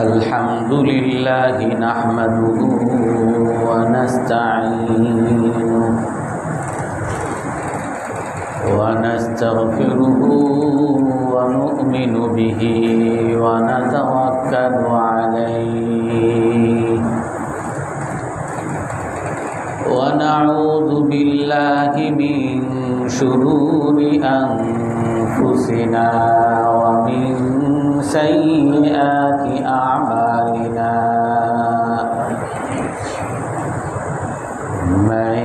الحمد لله نحمده ونستعينه ونستغفره ونؤمن به ونتوكل عليه ونعوذ بالله من شرور أنفسنا ومن سيئات أعمالنا من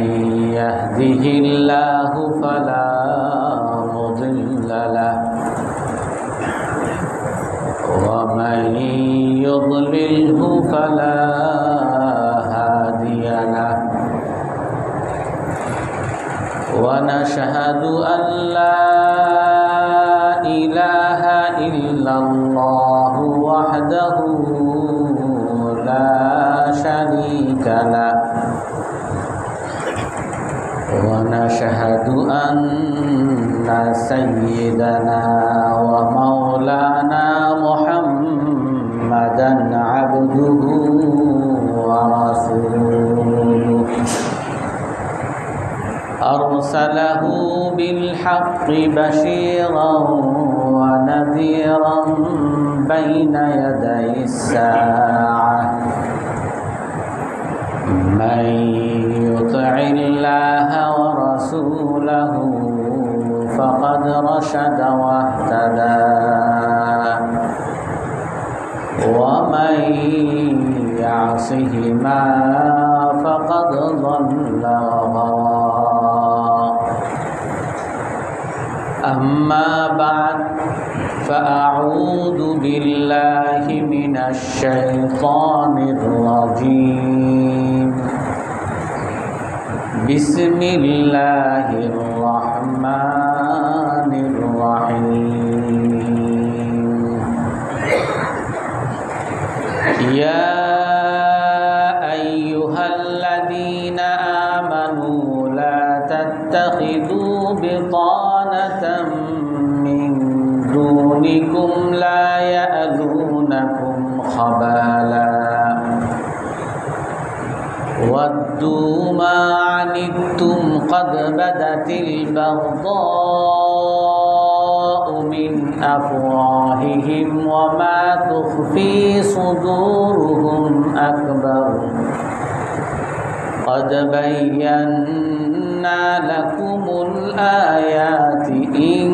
يهده الله فلا مضل له ومن يضلله فلا هادي له ونشهد أن لا إله إلا الله وحده لا شريك له ونشهد أن سيدنا ومولانا محمدا عبده ورسوله أرسله بالحق بشيرا ونذيرا بين يدي الساعة من يطع الله ورسوله فقد رشد واهتدى ومن يعصهما فقد ضل وغوى أما بعد فأعوذ بالله من الشيطان الرجيم بسم الله الرحمن الرحيم يا أيها الذين آمنوا لا تتخذوا بطانة من دونكم لا يألونكم خبالا ودوا ما عنتم قد بدت البغضاء من أفواههم وما تخفي صدورهم أكبر قد بينا لكم الآيات إن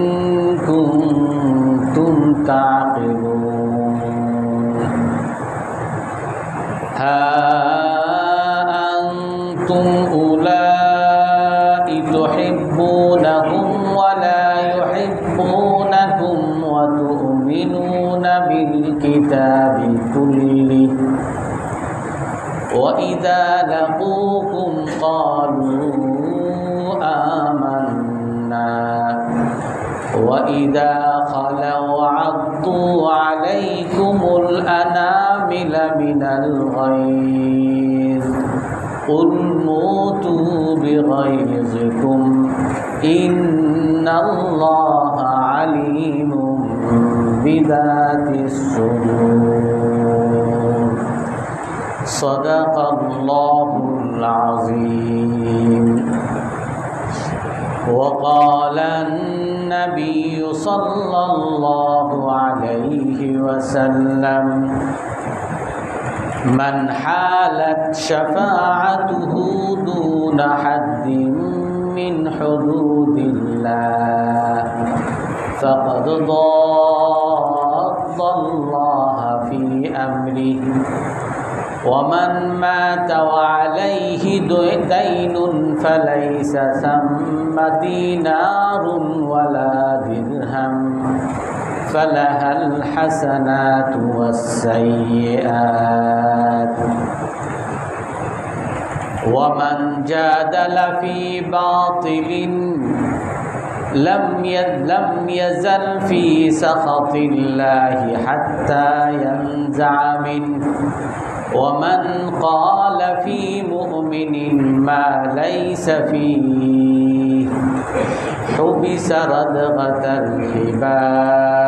كنتم تعقلون ها أنتم أولئك تحبونهم ولا يحبونكم وتؤمنون بالكتاب كله وإذا لقوكم قالوا آمنا وإذا خلوا عضوا عليكم الأنامل من الغيظ قل موتوا بغيظكم إن الله عليم بذات الصدور صدق الله العظيم وقال النبي صلى الله عليه وسلم من حالت شفاعته دون حد من حدود الله فقد ضاد الله في أمره ومن مات وعليه دين فليس ثم دينار ولا درهم فلها الحسنات والسيئات ومن جادل في باطل لم يزل في سخط الله حتى ينزع منه ومن قال في مؤمن ما ليس فيه حبس ردغة الخبال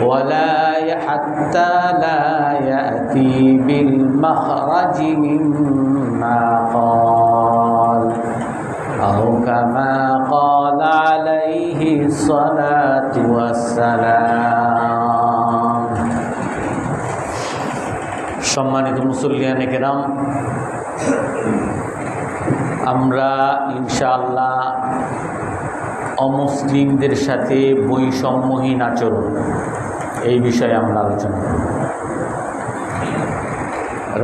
ولا حتى لا يأتي بالمخرج مما قال أو كما قال عليه الصلاة والسلام। সম্মানিত মুসল্লিয়ানে কেরাম, আমরা ইনশাআল্লাহ অমুসলিমদের সাথে বৈষম্যহীন আচরণ এই বিষয়ে আমরা আলোচনা করব।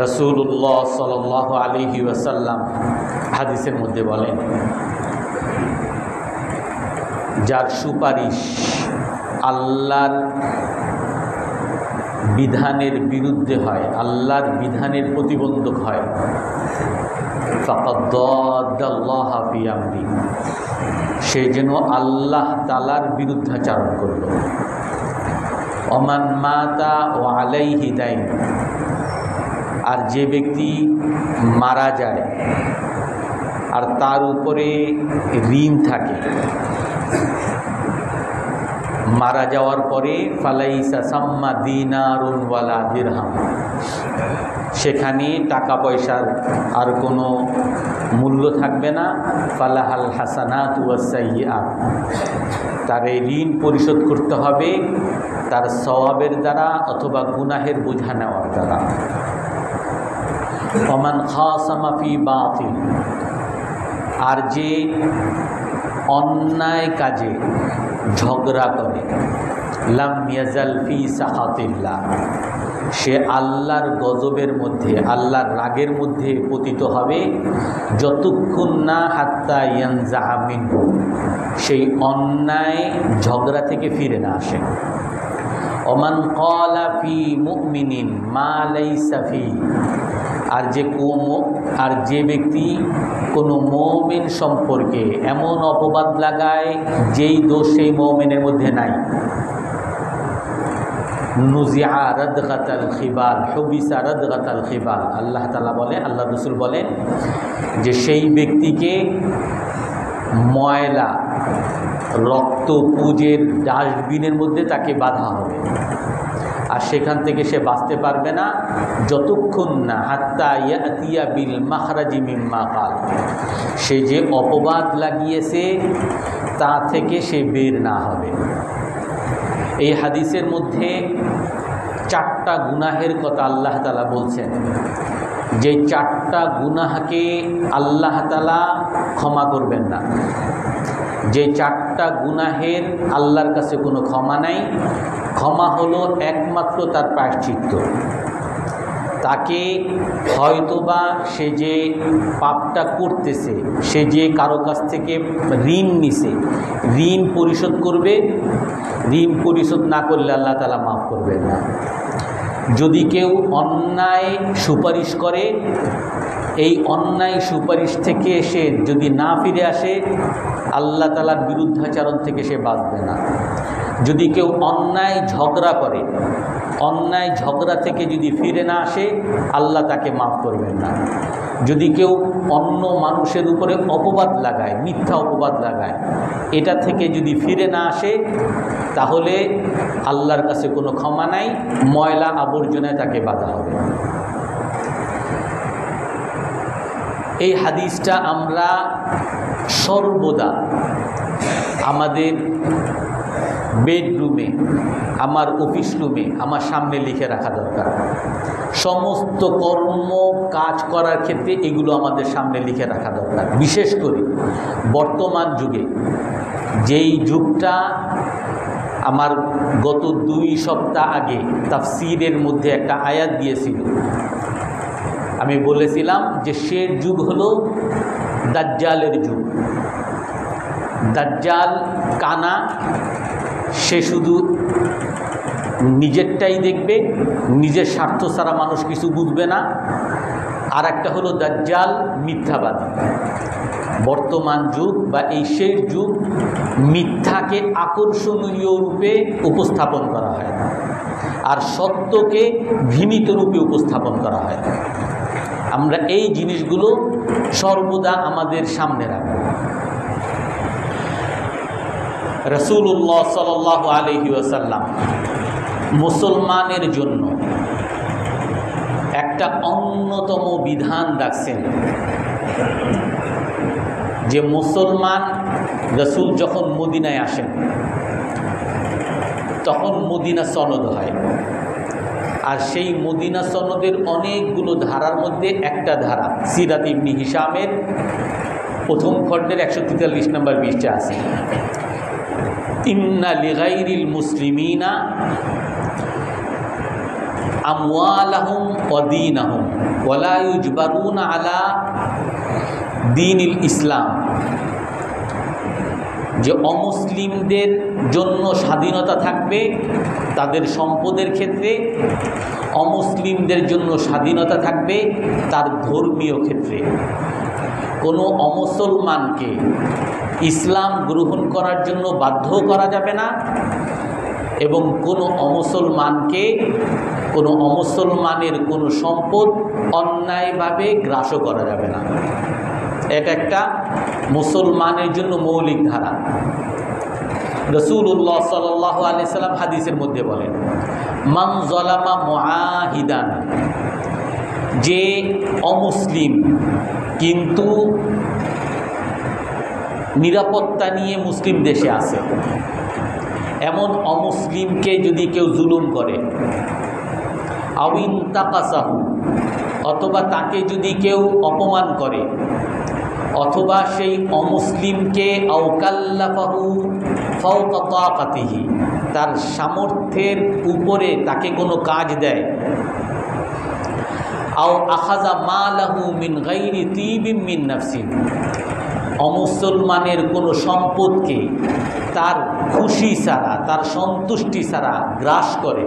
রাসূলুল্লাহ সাল্লাল্লাহু আলাইহি ওয়াসাল্লাম হাদিসের মধ্যে বলেন, যার সুপারিশ আল্লাহর বিধানের বিরুদ্ধে হয়, আল্লাহর বিধানের প্রতিবন্ধক হয়, ফাকাদ দাদ্দাল্লাহা ফি আমরি, সে যেন আল্লাহ তাআলার বিরুদ্ধাচরণ করল। ওমান মাতা ওয়া আলাইহি দাইন, আর যে ব্যক্তি মারা যায় আর তার উপরে ঋণ থাকে, মারা যাওয়ার পরে ফালাইসা সাম্মা দিনারুন ওয়ালা দিরহাম, সেখানে টাকা পয়সার আর কোনো মূল্য থাকবে না। ফালাহাল হাসানাতু ওয়াস সাইয়্যাত, তার এই ঋণ পরিশোধ করতে হবে তার সওয়াবের দ্বারা অথবা গুনাহের বোঝা নেওয়ার দ্বারা। ওমান খাসামা ফি বাতিল, আর যে অন্যায় কাজে ঝগড়া করে, লাম ইয়াজাল ফি সাখাতিল্লাহ, সে আল্লাহর গজবের মধ্যে, আল্লাহর রাগের মধ্যে পতিত হবে যতক্ষণ না হাত্তা ইয়ানজাআ মিনহু, সেই অন্যায় ঝগড়া থেকে ফিরে না আসে। ওমান ক্বালা ফি মুমিনিন মা লাইসা ফি, আর যে ব্যক্তি কোনো মুমিন সম্পর্কে এমন অপবাদ লাগায় যেই দোষ সেই মুমিনের মধ্যে নাই, নুজিআ রাদগাতাল খিবাল হুবিসা রাদগাতাল খিবাল, আল্লাহ তাআলা বলে, আল্লাহ রাসূল বলেন যে সেই ব্যক্তিকে ময়লা রক্ত পুজের ডাস্টবিনের মধ্যে তাকে বাঁধা হবে, আর সেখান থেকে সে বাঁচতে পারবে না যতক্ষণ না হাত্তা ইয়াতিয়া বিল মাখরাজি মিম্মা কাল, সে যে অপবাদ লাগিয়েছে তা থেকে সে বের না হবে। এই হাদিসের মধ্যে 4টা গুনাহের কথা আল্লাহ তাআলা বলছেন, যে 4টা গুনাহকে আল্লাহ তাআলা ক্ষমা করবেন না। যে 4টা গুনাহের আল্লাহর কাছে কোনো ক্ষমা নাই, ক্ষমা হলো একমাত্র তার প্রায়শ্চিত্ত। তাকে হয়তোবা সে যে পাপটা করতেছে, সে যে কারো কাছ থেকে ঋণ নিছে, ঋণ পরিশোধ করবে, ঋণ পরিশোধ না করলে আল্লাহ তাআলা মাফ করবেন না। যদি কেউ অন্যায় সুপারিশ করে, এই অন্যায় সুপারিশ থেকে সে যদি না ফিরে আসে, আল্লাহ তাআলার বিরুদ্ধাচরণ থেকে সে বাঁচবে না। যদি কেউ অন্যায় ঝগড়া করে, অন্যায় ঝগড়া থেকে যদি ফিরে না আসে, আল্লাহ তাকে মাফ করবেন না। যদি কেউ অন্য মানুষের উপরে অপবাদ লাগায়, মিথ্যা অপবাদ লাগায়, এটা থেকে যদি ফিরে না আসে, তাহলে আল্লাহর কাছে কোনো ক্ষমা নাই, ময়লা আবর্জনায় তাকে বাঁধা হবে। এই হাদিসটা আমরা সর্বদা আমাদের বেডরুমে, আমার অফিস রুমে, আমার সামনে লিখে রাখা দরকার। সমস্ত কর্ম কাজ করার ক্ষেত্রে এগুলো আমাদের সামনে লিখে রাখা দরকার। বিশেষ করে বর্তমান যুগে, যেই যুগটা আমার গত 2 সপ্তাহ আগে তাফসীরের মধ্যে একটা আয়াত দিয়েছিল, আমি বলেছিলাম যে সে যুগ হলো দাজ্জালের যুগ। দাজ্জাল কানা, সে শুধু নিজেরটাই দেখবে, নিজের স্বার্থ ছাড়া মানুষ কিছু বুঝবে না। আর একটা হলো দাজ্জাল মিথ্যাবাদী। বর্তমান যুগ বা এই শেষ যুগ, মিথ্যাকে আকর্ষণীয় রূপে উপস্থাপন করা হয় আর সত্যকে ঘৃণিত রূপে উপস্থাপন করা হয়। আমরা এই জিনিসগুলো সর্বদা আমাদের সামনে রাখব। রাসূলুল্লাহ সাল্লাল্লাহু আলাইহি ওয়াসাল্লাম মুসলমানের জন্য একটা অন্যতম বিধান রাখছেন যে মুসলমান, রাসূল যখন মদিনায় আসেন তখন মদিনা সনদ হয়, আর সেই মদিনা সনদের অনেকগুলো ধারার মধ্যে একটা ধারা সিরাত ইবনে হিশামের প্রথম খণ্ডের 143 নম্বর পৃষ্ঠা আছে, ইন্না লিগাইরিল মুসলিমিনা আমওয়ালাহুম ওয়া দীনাহুম ওয়া লা ইউজবারুনা আলা দীনিল ইসলাম, যে অমুসলিমদের জন্য স্বাধীনতা থাকবে তাদের সম্পদের ক্ষেত্রে, অমুসলিমদের জন্য স্বাধীনতা থাকবে তার ধর্মীয় ক্ষেত্রে। কোনো অমুসলমানকে ইসলাম গ্রহণ করার জন্য বাধ্য করা যাবে না এবং কোনো অমুসলমানের কোনো সম্পদ অন্যায়ভাবে গ্রাসও করা যাবে না। এটা একটা মুসলমানের জন্য মৌলিক ধারা। রাসূলুল্লাহ সাল্লাল্লাহু আলাইহি সাল্লাম হাদিসের মধ্যে বলেন, মান যালামা মুআহিদান, যে অমুসলিম কিন্তু নিরাপত্তা নিয়ে মুসলিম দেশে আছে, এমন অমুসলিমকে যদি কেউ জুলুম করে, আউইন তাকাসাহু, অথবা তাকে যদি কেউ অপমান করে, অথবা সেই অমুসলিমকে আওকাল্লাফাহু ফাওকা তাকাতিহি, তার সামর্থ্যের উপরে তাকে কোনো কাজ দেয়, আও আখাযা মালাহু মিন গায়রি তিবিন মিন নাফসিন, অমুসলমানের কোনো সম্পদকে তার খুশি ছাড়া, তার সন্তুষ্টি ছাড়া গ্রাস করে,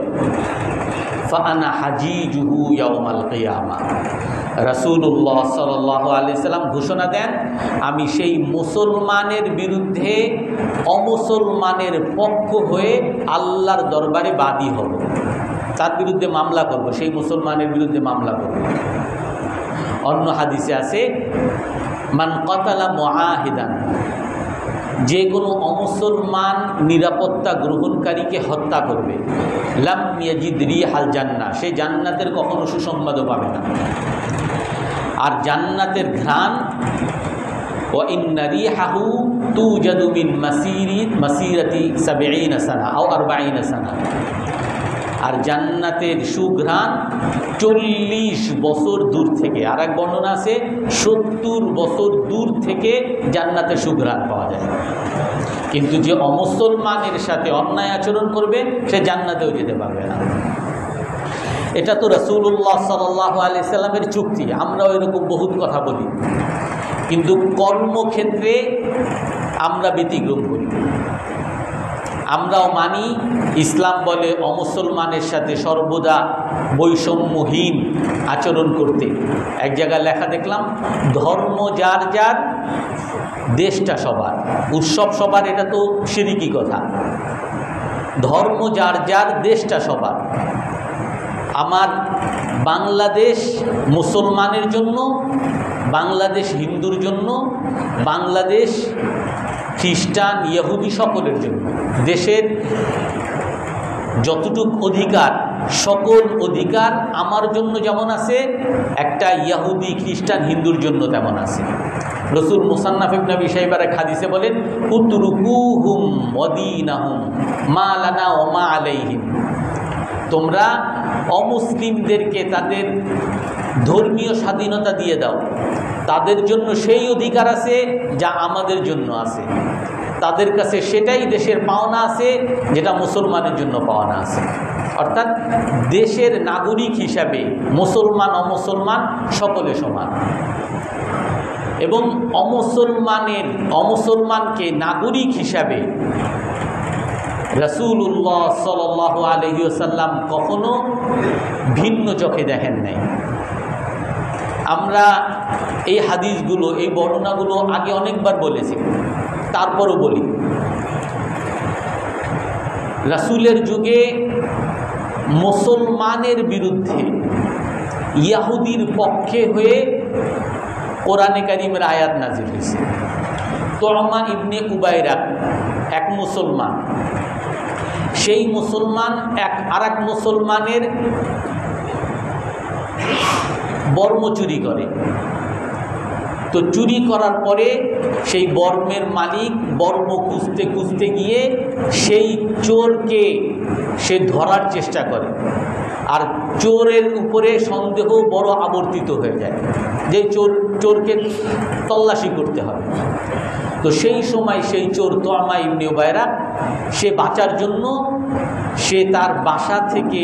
ফাআনা হাজিজুহু ইয়াউমাল কিয়ামা, রাসূলুল্লাহ সাল্লাল্লাহু আলাইহি সাল্লাম ঘোষণা দেন, আমি সেই মুসলমানের বিরুদ্ধে অমুসলমানের পক্ষ হয়ে আল্লাহর দরবারে বাদী হব, তার বিরুদ্ধে মামলা করব, সেই মুসলমানের বিরুদ্ধে মামলা করব। অন্য হাদিসে আছে, মান কাতালা মুআহিদান, যে কোনো অমুসলমান নিরাপত্তা গ্রহণকারীকে হত্যা করবে, লাম ইয়াজিদ রিহাল জান্নাহ, সে জান্নাতের কখনো সুসংবাদও পাবে না। আর জান্নাতের ঘ্রাণ, ওয়া ইন্না রিহাহু তুজাদু মিন মাসিরাতি 70 সানা আও 40 সানা, আর জান্নাতের সুঘ্রাণ 40 বছর দূর থেকে, আর এক বর্ণনা আছে 70 বছর দূর থেকে জান্নাতের সুঘ্রাণ পাওয়া যায়। কিন্তু যে অমুসলমানের সাথে অন্যায় আচরণ করবে সে জান্নাতেও যেতে পারবে না। এটা তো রাসূলুল্লাহ সাল্লাল্লাহু আলাইহি সাল্লামের চুক্তি। আমরাও এরকম বহুত কথা বলি, কিন্তু কর্মক্ষেত্রে আমরা ব্যতিক্রম করি। আমরাও মানি ইসলাম বলে অমুসলমানের সাথে সর্বদা বৈষম্যহীন আচরণ করতে। এক জায়গায় লেখা দেখলাম, ধর্ম যার যার, দেশটা সবার, উৎসব সবার, এটা তো শিরকি কথা। ধর্ম যার যার, দেশটা সবার। আমার বাংলাদেশ মুসলমানের জন্য, বাংলাদেশ হিন্দুর জন্য, বাংলাদেশ খ্রিস্টান ইহুদি সকলের জন্য। দেশের যতটুকু অধিকার, সকল অধিকার আমার জন্য যেমন আছে, একটা ইহুদি খ্রিস্টান হিন্দুর জন্য তেমন আছে। রাসূল মুসান্নাফ ইবনে আবি শাইবার হাদিসে বলেন, উতরুকুহুম ওয়াদিনাহুম মা লানা ওয়া মা আলাইহিম, তোমরা অমুসলিমদেরকে তাদের ধর্মীয় স্বাধীনতা দিয়ে দাও, তাদের জন্য সেই অধিকার আছে যা আমাদের জন্য আছে, তাদের কাছে সেটাই দেশের পাওনা আছে যেটা মুসলমানের জন্য পাওনা আছে। অর্থাৎ দেশের নাগরিক হিসাবে মুসলমান অমুসলমান সকলে সমান, এবং অমুসলমানকে নাগরিক হিসাবে রাসূলুল্লাহ সাল্লাল্লাহু আলাইহি ওয়াসাল্লাম কখনো ভিন্ন চোখে দেখেন নাই। আমরা এই হাদিসগুলো, এই বর্ণনাগুলো আগে অনেকবার বলেছি, তারপরও বলি। রাসূলের যুগে মুসলমানের বিরুদ্ধে ইহুদির পক্ষে হয়ে কোরআনে কারীমের আয়াত নাজিল হয়েছে। তুরমা ইবনে উবাইরা এক মুসলমান, সেই মুসলমান আরেক মুসলমানের বর্ম চুরি করে। তো চুরি করার পরে সেই বর্মের মালিক বর্ম খুঁজতে খুঁজতে গিয়ে সেই চোরকে সে ধরার চেষ্টা করে, আর চোরের উপরে সন্দেহ বড় আবর্তিত হয়ে যায় যে চোরকে তল্লাশি করতে হবে। তো সেই সময় সেই চোর তোয়ামা ইবনে উবায়রা সে বাঁচার জন্য সে তার বাসা থেকে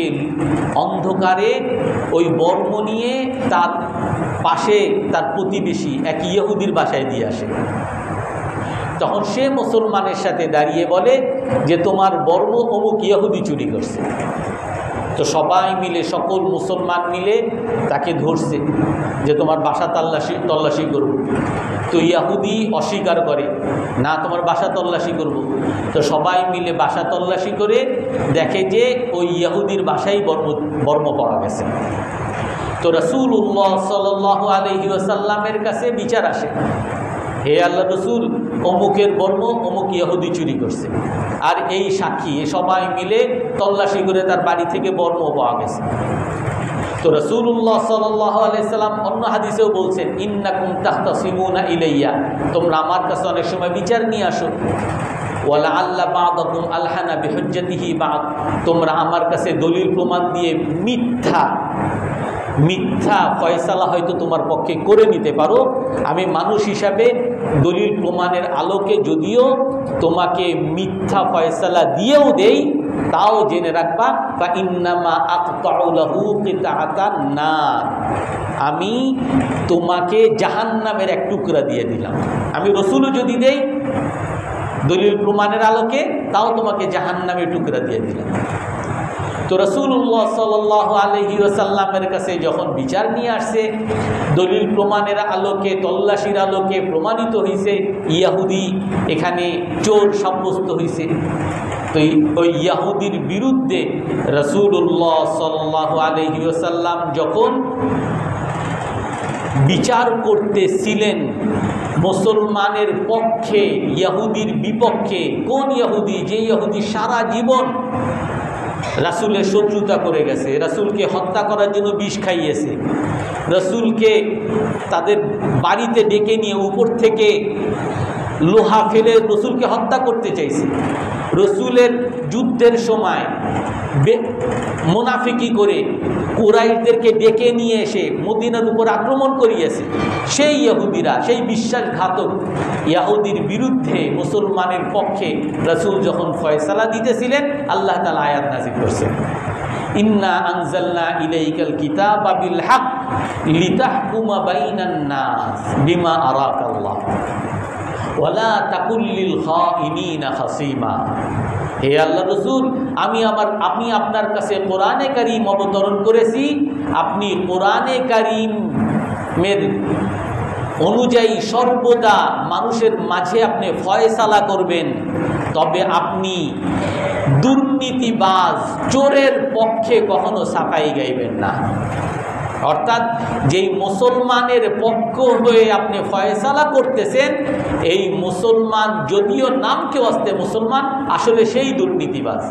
অন্ধকারে ওই বর্ম নিয়ে তার পাশে তার প্রতিবেশী এক ইহুদির বাসায় দিয়ে আসে। তখন সে মুসলমানের সাথে দাঁড়িয়ে বলে যে তোমার বর্ম অমুক ইহুদি চুরি করছে। তো সবাই মিলে, সকল মুসলমান মিলে তাকে ধরছে যে তোমার বাসা তল্লাশি করব। তো ইহুদি অস্বীকার করে, না তোমার বাসা তল্লাশি করব। তো সবাই মিলে বাসা তল্লাশি করে দেখে যে ওই ইহুদির বাসায় বর্ম পাওয়া গেছে। তো রাসূলুল্লাহ সাল্লাল্লাহু আলাইহি ওয়াসাল্লামের কাছে বিচার আসে, হে আল্লাহ রসুল, অমুকের বর্ম অমুক ইহুদি চুরি করছে, আর এই সাক্ষী, সবাই মিলে তল্লাশি করে তার বাড়ি থেকে বর্ম পাওয়া গেছে। তো রাসূলুল্লাহ সাল্লাল্লাহু আলাইহি সাল্লাম অন্য হাদিসেও বলছেন, ইন্নাকুম তাখতাসিমুনা ইলাইয়া, তোমরা আমার কাছে অনেক সময় বিচার নিয়ে আসো। ওয়ালা আল্লাহ বা'দাকুম আলহানা বিহুজ্জাতিহি বা'দ, তোমরা আমার কাছে দলিল প্রমাণ দিয়ে মিথ্যা ফয়সালা হয়তো তোমার পক্ষে করে নিতে পারো। আমি মানুষ হিসাবে দলিল প্রমাণের আলোকে যদিও তোমাকে মিথ্যা ফয়সালা দিয়েও দেই, তাও জেনে রাখবা ফা ইন্নামা আকতাউ লাহু কিতাআতান নার, আমি তোমাকে জাহান্নামের এক টুকরা দিয়ে দিলাম। আমি রসুলও যদি দেই দলিল প্রমাণের আলোকে, তাও তোমাকে জাহান্নামের টুকরা দিয়ে দিলাম। তো রাসূলুল্লাহ সাল্লাল্লাহু আলাইহি ওয়াসাল্লামের কাছে যখন বিচার নিয়ে আসছে, দলিল প্রমাণের আলোকে, তল্লাশির আলোকে প্রমাণিত হয়েছে ইহুদি এখানে চোর সাব্যস্ত হয়েছে। তো ওই ইহুদির বিরুদ্ধে রাসূলুল্লাহ সাল্লাল্লাহু আলাইহি ওয়াসাল্লাম যখন বিচার করতেছিলেন মুসলমানের পক্ষে ইহুদির বিপক্ষে, কোন ইহুদি? যে ইহুদি সারা জীবন রাসূলের শত্রুতা করে গেছে, রাসূলকে হত্যা করার জন্য বিষ খাইয়েছে, রাসূলকে তাদের বাড়িতে ডেকে নিয়ে উপর থেকে লোহা ফেলে রাসূলকে হত্যা করতে চাইছে, রাসূলের যুদ্ধের সময় মুনাফিকি করে কুরাইশদেরকে ডেকে নিয়ে এসে মদিনার উপর আক্রমণ করিয়েছে। সেই ইহুদিরা, সেই বিশ্বাসঘাতক ইহুদির বিরুদ্ধে মুসলমানের পক্ষে রাসূল যখন ফয়সালা দিতেছিলেন, আল্লাহ তাআলা আয়াত নাযিল করেছেন, ইন্না আনজালনা ইলাইকাল কিতাবা বিল হক লিতাহকুমা বাইনান নাস বিমা আরাকাল্লাহ ওয়ালা তাকুল লিল খাইনিনা খাসিমা। হে আল্লাহ রসুল, আমি আপনার কাছে কোরআনে কারীম অবতরণ করেছি, আপনি কোরআনে কারীমের অনুযায়ী সর্বদা মানুষের মাঝে আপনি ফয়সালা করবেন, তবে আপনি দুর্নীতিবাজ চোরের পক্ষে কখনো সাফাই গাইবেন না। অর্থাৎ যেই মুসলমানের পক্ষ হয়ে আপনি ফয়সালা করতেছেন, এই মুসলমান যদিও নামকে ওয়াস্তে মুসলমান, আসলে সেই দুর্নীতিবাজ,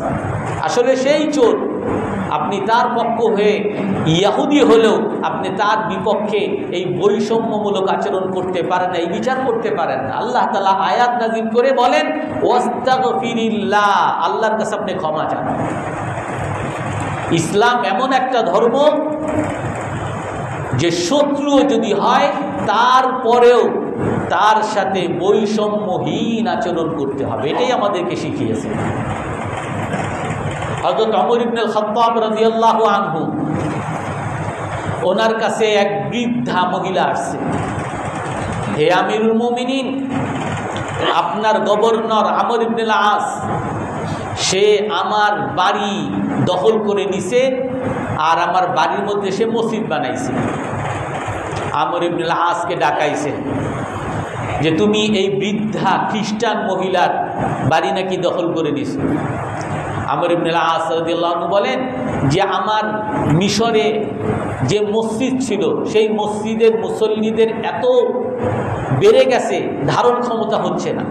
আসলে সেই চোর। আপনি তার পক্ষ হয়ে ইহুদি হলেও আপনি তার বিপক্ষে এই বৈষম্যমূলক আচরণ করতে পারেন না, এই বিচার করতে পারেন না। আল্লাহ তাআলা আয়াত নাযিল করে বলেন, ওয়াস্তাগফিরিল্লাহ, আল্লাহর কাছে আপনি ক্ষমা চান। ইসলাম এমন একটা ধর্ম যে শত্রুও যদি হয় তারপরেও তার সাথে বৈষম্যহীন আচরণ করতে হবে, এটাই আমাদেরকে শিখিয়েছে। হযরত ওমর ইবনে খাত্তাব রাদিয়াল্লাহু আনহু, ওনার কাছে এক বৃদ্ধা মহিলা আসছে, হে আমিরুল মুমিনিন, আপনার গভর্নর আমর ইবনে আস সে আমার বাড়ি দখল করে নিছে, আর আমার বাড়ির মধ্যে সে মসজিদ বানাইছে। আমর ইবনে আসকে ডাকাইছে যে তুমি এই বৃদ্ধা খ্রিস্টান মহিলার বাড়ি নাকি দখল করে নিছো। আমর ইবনে আস রাদিয়াল্লাহু আনহু বলেন যে আমার মিশরে যে মসজিদ ছিল, সেই মসজিদের মুসল্লিদের এত বেড়ে গেছে, ধারণ ক্ষমতা হচ্ছে না,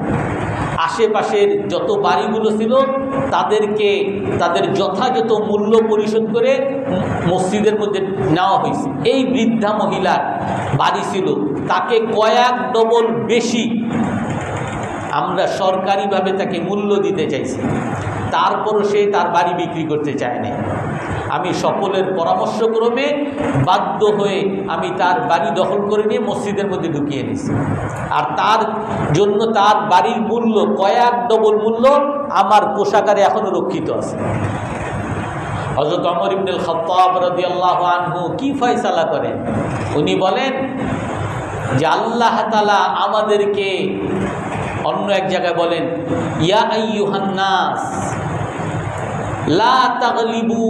আশেপাশের যত বাড়িগুলো ছিল তাদেরকে তাদের যথাযথ মূল্য পরিশোধ করে মসজিদের মধ্যে নেওয়া হয়েছে। এই বৃদ্ধা মহিলার বাড়ি ছিল, তাকে কয়েক ডবল বেশি আমরা সরকারিভাবে তাকে মূল্য দিতে চাইছি, তারপরও সে তার বাড়ি বিক্রি করতে চায়নি। আমি সকলের পরামর্শক্রমে বাধ্য হয়ে আমি তার বাড়ি দখল করে নিয়ে মসজিদের মধ্যে ঢুকিয়ে নিয়েছি। আর তার জন্য তার বাড়ির মূল্য কয়েক ডবল মূল্য আমার কোষাগারে এখনো রক্ষিত আছে। হযরত ওমর ইবনে খাত্তাব রাদিয়াল্লাহু আনহু কি ফয়সালা করেন? উনি বলেন যে আল্লাহ তাআলা আমাদেরকে অন্য এক জায়গায় বলেন, ইয়া আইয়ুহান নাস লা তাগলিবু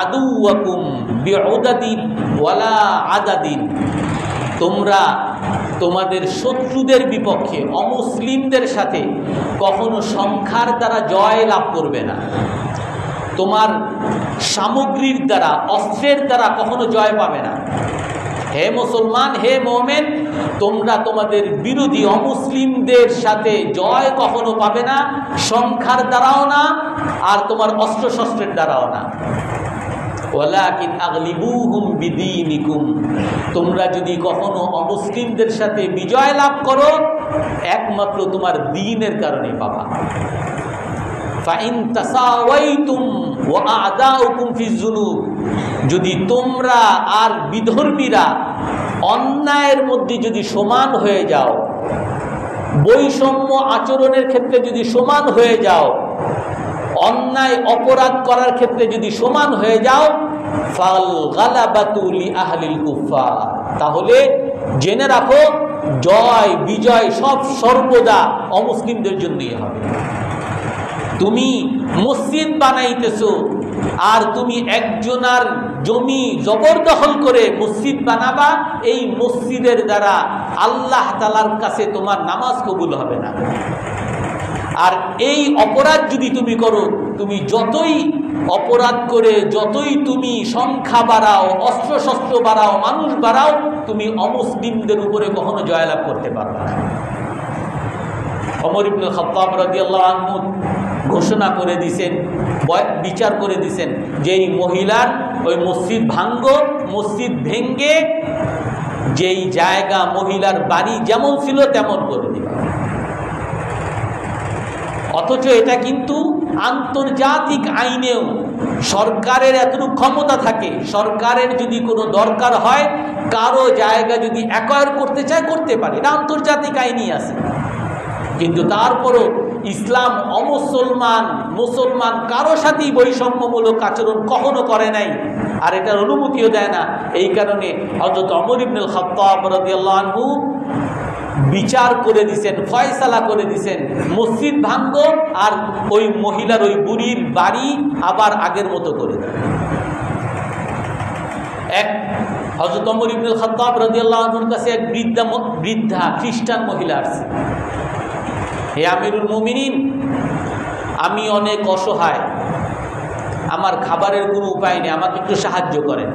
আদুওয়াকুম বিউদাদিন ওয়ালা আদাদিন, তোমরা তোমাদের শত্রুদের বিপক্ষে অমুসলিমদের সাথে কখনো সংখ্যার দ্বারা জয় লাভ করবে না, তোমার সামগ্রীর দ্বারা অস্ত্রের দ্বারা কখনো জয় পাবে না। হে মুসলমান, হে মুমিন, তোমরা তোমাদের বিরোধী অমুসলিমদের সাথে জয় কখনো পাবে না, সংখ্যার দ্বারাও না আর তোমার অস্ত্রশস্ত্রের দ্বারাও না। ওয়ালাকিন আগলিবুহুম বিদীনিকুম, তোমরা যদি কখনো অমুসলিমদের সাথে বিজয় লাভ করো একমাত্র তোমার দ্বীনের কারণে পাবা। ফাইন তাসাওয়াইতুম ওয়া আ'দাউকুম ফিজ-যুনুব, যদি তোমরা আর বিধর্মীরা অন্যায়ের মধ্যে যদি সমান হয়ে যাও, বৈষম্য আচরণের ক্ষেত্রে যদি সমান হয়ে যাও, অন্যায় অপরাধ করার ক্ষেত্রে যদি সমান হয়ে যাও, ফাল গালাবাতু লি আহলিল কুফার, তাহলে জেনে রাখো জয় বিজয় সব সর্বদা অমুসলিমদের জন্যই হবে। তুমি মসজিদ বানাইতেছো আর তুমি একজনার জমি জবরদখল করে মসজিদ বানাবা, এই মসজিদের দ্বারা আল্লাহ তাআলার কাছে তোমার নামাজ কবুল হবে না। আর এই অপরাধ যদি তুমি করো, তুমি যতই অপরাধ করে যতই তুমি সংখ্যা বাড়াও, অস্ত্রশস্ত্র বাড়াও, মানুষ বাড়াও, তুমি অমুসলিমদের উপরে কখনো জয়লাভ করতে পারবে না। ওমর ইবনে খাত্তাব রাদিয়াল্লাহু আনহু ঘোষণা করে দিয়েছেন, বিচার করে দিয়েছেন যে এই মহিলার ওই মসজিদ ভাঙ্গো, মসজিদ ভেঙ্গে যেই জায়গা মহিলার বাড়ি যেমন ছিল তেমন করে দিবা। অথচ এটা কিন্তু আন্তর্জাতিক আইনেও সরকারের এতটুকু ক্ষমতা থাকে, সরকারের যদি কোনো দরকার হয় কারো জায়গা যদি অ্যাকোয়ার করতে চায় করতে পারে, এটা আন্তর্জাতিক আইনই আছে। কিন্তু তারপরও ইসলাম মুসলমান কারো সাথেই বৈষম্যমূলক আচরণ কখনো করে নাই, আর এটার অনুমতিও দেয় না। এই কারণে হযরত ওমর ইবনে খাত্তাব রাদিয়াল্লাহু আনহু বিচার করে দিয়েছেন, ফয়সালা করে দিয়েছেন, মসজিদ ভাঙ্গ আর ওই মহিলার ওই বুড়ির বাড়ি আবার আগের মতো করে দেয়। এক হযরত ওমর ইবনে খাত্তাব রাদিয়াল্লাহু আনহুর কাছে এক বৃদ্ধা খ্রিস্টান মহিলা আসছে, হে আমিরুল মুমিনিন, আমি অনেক অসহায়, আমার খাবারের কোনো উপায় নেই, আমাকে একটু সাহায্য করেন।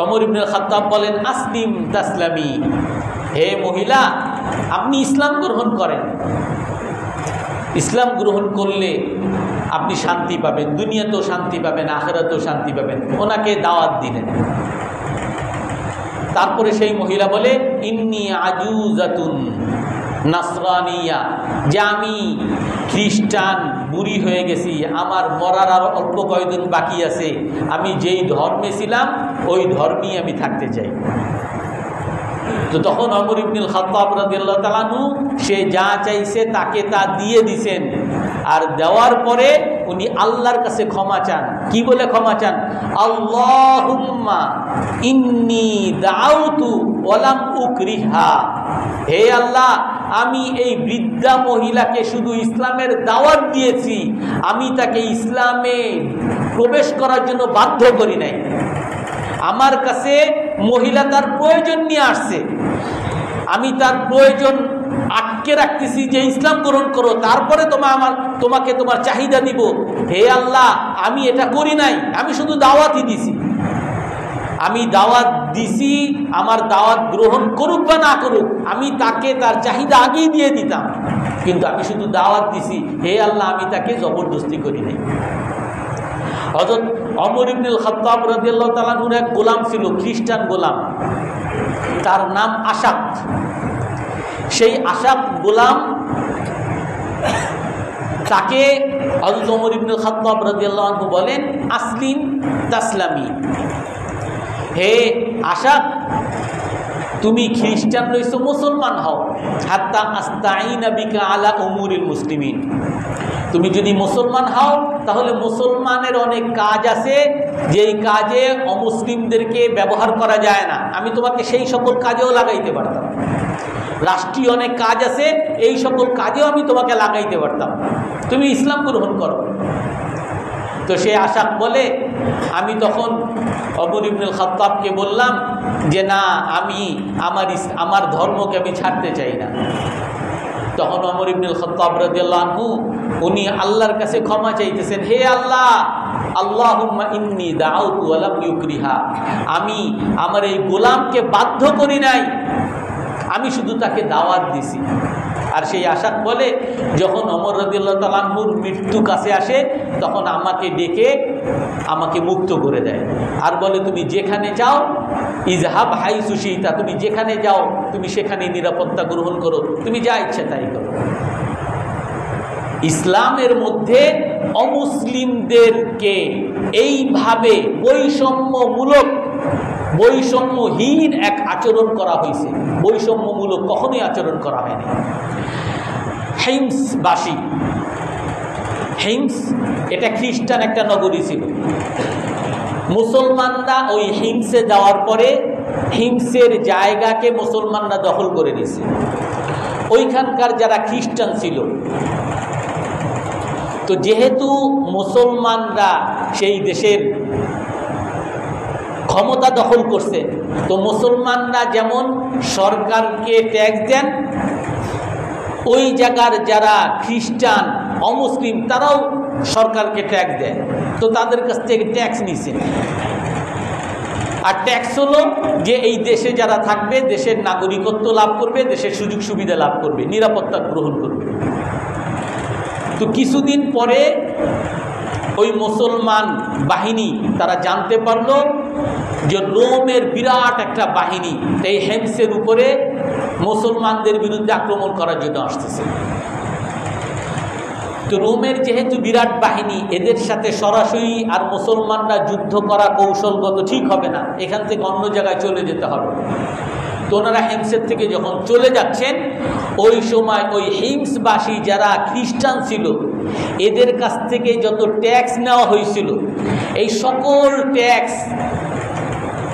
ওমর ইবনে খাত্তাব বলেন, আসলিম তাসলামি, হে মহিলা আপনি ইসলাম গ্রহণ করেন, ইসলাম গ্রহণ করলে আপনি শান্তি পাবেন, দুনিয়াতেও শান্তি পাবেন, আখিরাতেও শান্তি পাবেন। ওনাকে দাওয়াত দিলেন। তারপরে সেই মহিলা বলে, ইন্নী আজুজাতুন নাসরানিয়া, যে আমি খ্রিস্টান বুড়ি হয়ে গেছি, আমার মরার আর অল্প কয়েকদিন বাকি আছে, আমি যেই ধর্মে ছিলাম ওই ধর্মেই আমি থাকতে চাই। তো তখন ওমর ইবনে খাত্তাব রাদিয়াল্লাহু তাআলা আনহু সে যা চাইছে তাকে তা দিয়ে দিছেন। আর দেওয়ার পরে উনি আল্লাহর কাছে ক্ষমা চান। কি বলে ক্ষমা চান? আল্লাহুম্মা ইন্নী দাউতু ওয়া লাম উকরিহা, হে আল্লাহ আমি এই বৃদ্ধা মহিলাকে শুধু ইসলামের দাওয়াত দিয়েছি, আমি তাকে ইসলামে প্রবেশ করার জন্য বাধ্য করি নাই। আমার কাছে মহিলা তার প্রয়োজন নিয়ে আসছে, আমি তার প্রয়োজন আটকে রাখতেছি যে ইসলাম গ্রহণ করো, তারপরে তোমাকে তোমার চাহিদা দিব। হে আল্লাহ আমি এটা করি নাই, আমি শুধু দাওয়াতই দিছি। আমি দাওয়াত দিছি, আমার দাওয়াত গ্রহণ করুক বা না করুক, আমি তাকে তার চাহিদা আগেই দিয়ে দিতাম, কিন্তু আমি শুধু দাওয়াত দিছি, হে আল্লাহ, আমি তাকে জবরদস্তি করি নাই। হযরত ওমর ইবনুল খাত্তাব রাদিয়াল্লাহু তাআলা আনহুর এক গোলাম ছিল, খ্রিস্টান গোলাম, তার নাম আশাক। সেই আশাক গোলাম, তাকে হযরত ওমর ইবনুল খাত্তাব রাদিয়াল্লাহু আনহু বলেন, আসলিম তাসলামি, হে আশাক, তুমি খ্রিস্টান রইছো, মুসলমান হও। হাত্তা আস্তাইনা বিকা আলা উমুরিল মুসলিমিন, তুমি যদি মুসলমান হও তাহলে মুসলমানের অনেক কাজ আছে যেই কাজে অমুসলিমদেরকে ব্যবহার করা যায় না, আমি তোমাকে সেই সকল কাজেও লাগাইতে পারতাম। রাষ্ট্রীয় অনেক কাজ আছে, এই সকল কাজেও আমি তোমাকে লাগাইতে পারতাম, তুমি ইসলাম গ্রহণ করো। তো সে আশাক বলে, আমি তখন ওমর ইবনুল খাত্তাবকে বললাম যে না, আমি আমার ধর্মকে আমি ছাড়তে চাই না। তখন ওমর ইবনুল খাত্তাব রাদিয়াল্লাহু আনহু উনি আল্লাহর কাছে ক্ষমা চাইতেছেন, হে আল্লাহ, আল্লাহুম্মা ইন্নী দাউতু ওয়া লাম ইউকরিহা, আমি আমার এই গোলামকে বাধ্য করি নাই, আমি শুধু তাকে দাওয়াত দিছি। আর সেই আশাক বলে, যখন ওমর রাদিয়াল্লাহু তাআলা আনহুর মৃত্যু কাছে আসে তখন আমাকে ডেকে আমাকে মুক্ত করে দেয়, আর বলে তুমি যেখানে যাও, ইজহাব হাইসু শিতা, তুমি যেখানে যাও তুমি সেখানে নিরাপত্তা গ্রহণ করো, তুমি যা ইচ্ছে তাই করো। ইসলামের মধ্যে অমুসলিমদেরকে এইভাবে বৈষম্যহীন এক আচরণ করা হয়েছে, বৈষম্যমূলক কখনোই আচরণ করা হয়নি। হিমসবাসী, হিমস এটা খ্রিস্টান একটা নগরী ছিল। মুসলমানরা ওই হিমসে যাওয়ার পরে হিমসের জায়গাকে মুসলমানরা দখল করে নিয়েছে। ওইখানকার যারা খ্রিস্টান ছিল, তো যেহেতু মুসলমানরা সেই দেশের ক্ষমতা দখল করছে, তো মুসলমানরা যেমন সরকারকে ট্যাক্স দেন, ওই জায়গার যারা খ্রিস্টান অমুসলিম তারাও সরকারকে ট্যাক্স দেয়। তো তাদের কাছ থেকে ট্যাক্স নিছে। আর ট্যাক্স হলো যে এই দেশে যারা থাকবে দেশের নাগরিকত্ব লাভ করবে, দেশের সুযোগ সুবিধা লাভ করবে, নিরাপত্তা গ্রহণ করবে। তো কিছুদিন পরে ওই মুসলমান বাহিনী তারা জানতে পারলো যে রোমের বিরাট একটা বাহিনী এই হেমসের উপরে মুসলমানদের বিরুদ্ধে আক্রমণ করার জন্য আসতেছে। তো রোমের যেহেতু বিরাট বাহিনী, এদের সাথে সরাসরি আর মুসলমানরা যুদ্ধ করা কৌশলগত ঠিক হবে না, এখান থেকে অন্য জায়গায় চলে যেতে হবে। তো ওনারা হেমসের থেকে যখন চলে যাচ্ছেন, ওই সময় ওই হিমসবাসী যারা খ্রিস্টান ছিল এদের কাছ থেকে যত ট্যাক্স নেওয়া হয়েছিল, এই সকল ট্যাক্স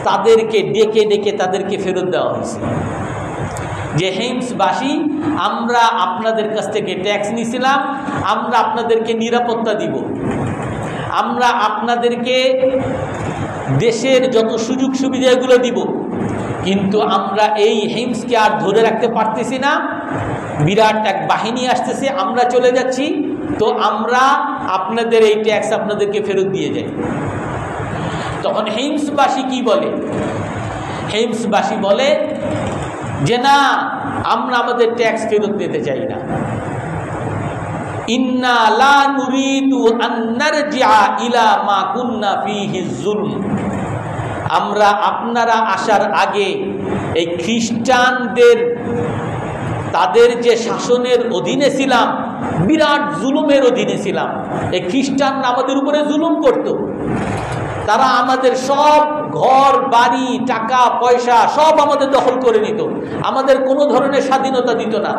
তাদেরকে ডেকে ডেকে তাদেরকে ফেরত দেওয়া হয়েছে। যে হিমসবাসী, আমরা আপনাদের কাছ থেকে ট্যাক্স নিয়েছিলাম, আমরা আপনাদেরকে নিরাপত্তা দিব, আমরা আপনাদেরকে দেশের যত সুযোগ সুবিধাগুলো দিব, কিন্তু আমরা এই হিমসকে আর ধরে রাখতে পারতেছি না, বিরাট এক বাহিনী আসতেছে, আমরা চলে যাচ্ছি, তো আমরা আপনাদের এই ট্যাক্স আপনাদেরকে ফেরত দিয়ে যাই। তখন হিমসবাসী কি বলে? হিমসবাসী বলে যে না, আমরা আমাদের ট্যাক্স ফেরত দিতে চাই না। ইন্না লা নুরিদু আন নারজিআ ইলা মা কুন্না ফীহি যুলম, আমরা আপনারা আসার আগে এই খ্রিস্টানদের তাদের যে শাসনের অধীনে ছিলাম, বিরাট জুলুমের অধীনে ছিলাম। এই খ্রিস্টানরা আমাদের উপরে জুলুম করত, তারা আমাদের সব ঘর বাড়ি টাকা পয়সা সব আমাদের দখল করে নিত, আমাদের কোনো ধরনের স্বাধীনতা দিত না,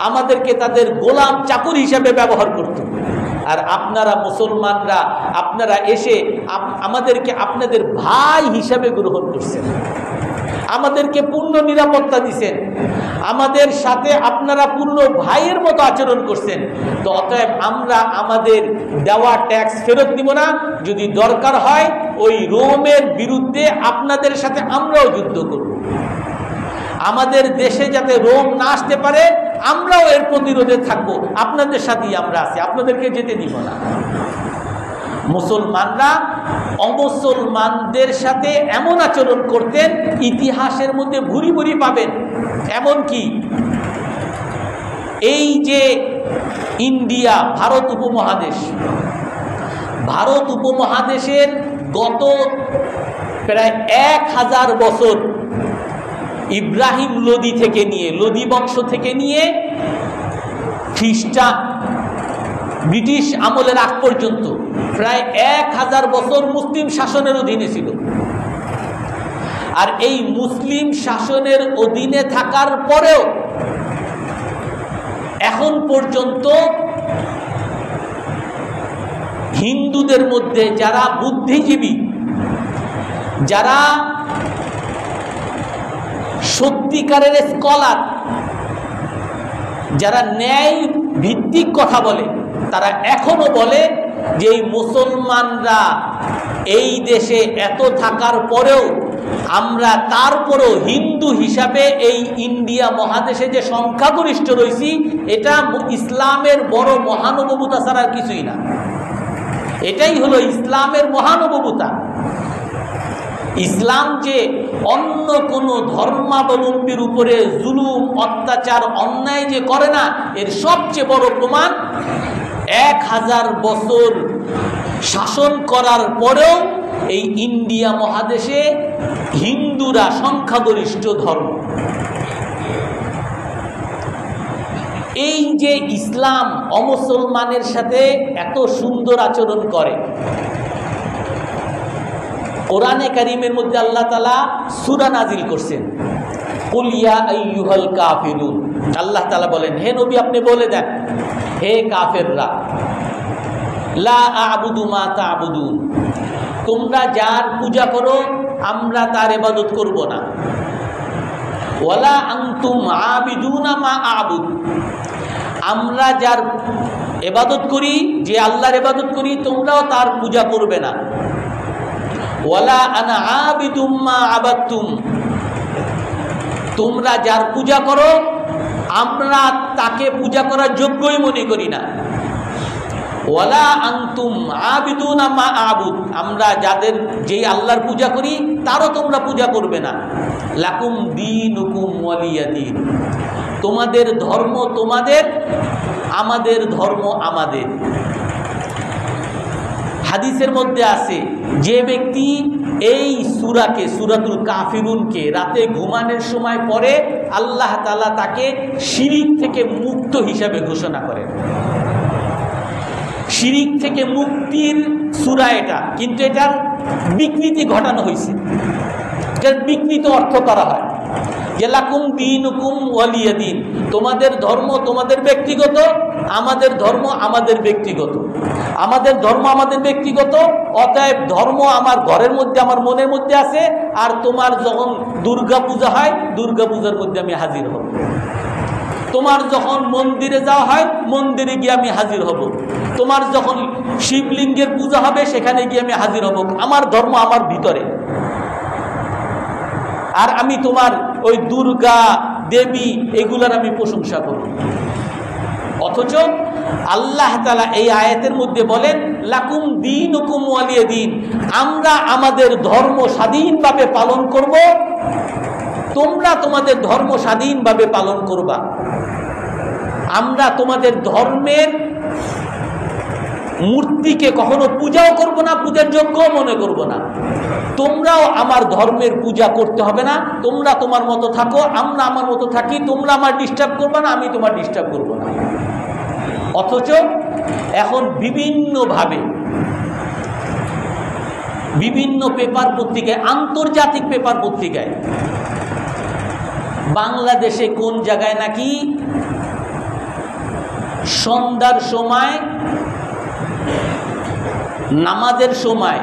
আমাদেরকে তাদের গোলাম চাকর হিসাবে ব্যবহার করত। আর আপনারা মুসলমানরা আপনারা এসে আমাদেরকে আপনাদের ভাই হিসাবে গ্রহণ করছেন, আমাদেরকে পূর্ণ নিরাপত্তা দিচ্ছেন, আমাদের সাথে আপনারা পূর্ণ ভাইয়ের মতো আচরণ করছেন। তো অতএব আমরা আমাদের দেওয়া ট্যাক্স ফেরত দিব না, যদি দরকার হয় ওই রোমের বিরুদ্ধে আপনাদের সাথে আমরাও যুদ্ধ করব, আমাদের দেশে যাতে রোম না আসতে পারে আমরাও এর প্রতিরোধে থাকবো, আপনাদের সাথেই আমরা আছি, আপনাদেরকে যেতে দিব না। মুসলমানরা অমুসলমানদের সাথে এমন আচরণ করতেন, ইতিহাসের মধ্যে ভুরি ভুরি পাবেন। এমন কি এই যে ইন্ডিয়া, ভারত উপমহাদেশ, ভারত উপমহাদেশের গত প্রায় 1000 বছর ইব্রাহিম লোদি থেকে নিয়ে, লোদি বংশ থেকে নিয়ে খ্রিস্টান ব্রিটিশ আমলের আগ পর্যন্ত প্রায় 1000 বছর মুসলিম শাসনের অধীনে ছিল। আর এই মুসলিম শাসনের অধীনে থাকার পরেও এখন পর্যন্ত হিন্দুদের মধ্যে যারা বুদ্ধিজীবী, যারা সত্যিকারের স্কলার, যারা ন্যায় ভিত্তিক কথা বলে, তারা এখনো বলে যে এই মুসলমানরা এই দেশে এত থাকার পরেও আমরা তারপরও হিন্দু হিসাবে এই ইন্ডিয়া মহাদেশে যে সংখ্যাগরিষ্ঠ রয়েছি, এটা ইসলামের বড় মহানুভবতা ছাড়া কিছুই না। এটাই হলো ইসলামের মহানুভবতা। ইসলাম যে অন্য কোনো ধর্মাবলম্বীর উপরে জুলুম, অত্যাচার, অন্যায় যে করে না, এর সবচেয়ে বড় প্রমাণ 1000 বছর শাসন করার পরেও এই ইন্ডিয়া মহাদেশে হিন্দুরা সংখ্যাগরিষ্ঠ ধর্ম। এই যে ইসলাম অমুসলমানের সাথে এত সুন্দর আচরণ করে, কোরআনে কারীমের মধ্যে আল্লাহ তাআলা সূরা নাজিল করছেন, কুল ইয়া আইয়ুহাল কাফিরুন। আল্লাহ তাআলা বলেন, হে নবী আপনি বলে দেন, হে কাফেররা, লা আ'বুদু মা তা'বুদুন, তোমরা যার পূজা করো আমরা তার ইবাদত করব না। ওয়ালা আনতুম আবিদুনা মা আ'বুদ, আমরা যার ইবাদত করি, যে আল্লাহর ইবাদত করি, তোমরাও তার পূজা করবে না। ওয়ালা আনা আবিদুম মা আবাদতুম, তোমরা যার পূজা করো আমরা তাকে পূজা করার যোগ্যই মনে করি না। ওয়ালা আনতুম আবিদুনা মা আবুদ, আমরা যাদের যেই আল্লাহর পূজা করি তারও তোমরা পূজা করবে না। লাকুম দীনুকুম ওয়ালিয়া দীন, তোমাদের ধর্ম তোমাদের, আমাদের ধর্ম আমাদের। হাদিসের মধ্যে আছে, যে ব্যক্তি এই সূরাকে, সূরাতুল কাফিরুনকে রাতে ঘুমানোর সময় পড়ে, আল্লাহ তাআলা তাকে শিরিক থেকে মুক্ত হিসাবে ঘোষণা করেন। শিরিক থেকে মুক্তির সূরা এটা, কিন্তু এটার বিকৃতি ঘটানো হয়েছে, এটার বিকৃত অর্থ করা হয় যে লাকুম দীনুকুম ওয়ালিয়া দীন, তোমাদের ধর্ম তোমাদের ব্যক্তিগত, আমাদের ধর্ম আমাদের ব্যক্তিগত। আমাদের ধর্ম আমাদের ব্যক্তিগত, অতএব ধর্ম আমার ঘরের মধ্যে, আমার মনের মধ্যে আছে, আর তোমার যখন দুর্গা পূজা হয়, দুর্গা পূজার মধ্যে আমি হাজির হব। তোমার যখন মন্দিরে যাওয়া হয়, মন্দিরে গিয়ে আমি হাজির হব। তোমার যখন শিবলিঙ্গের পূজা হবে, সেখানে গিয়ে আমি হাজির হব। আমার ধর্ম আমার ভিতরে, আর আমি তোমার ওই দুর্গা দেবী এগুলার আমি প্রশংসা করব। অথচ আল্লাহ তাআলা এই আয়াতের মধ্যে বলেন, লাকুম দীনুকুম ওয়ালিয়া দীন, আমরা আমাদের ধর্ম স্বাধীনভাবে পালন করব, তোমরা তোমাদের ধর্ম স্বাধীনভাবে পালন করবা। আমরা তোমাদের ধর্মের মূর্তিকে কখনো পূজাও করব না, পূজার যোগ্য মনে করব না। তোমরাও আমার ধর্মের পূজা করতে হবে না, তোমরা তোমার মতো থাকো, আমরা আমার মতো থাকি, তোমরা আমার ডিস্টার্ব করবে না, আমি তোমার ডিস্টার্ব করব না। অথচ এখন বিভিন্নভাবে বিভিন্ন পেপার পত্রিকায়, আন্তর্জাতিক পেপার পত্রিকায়, বাংলাদেশে কোন জায়গায় নাকি সন্ধ্যার সময়, নামাজের সময়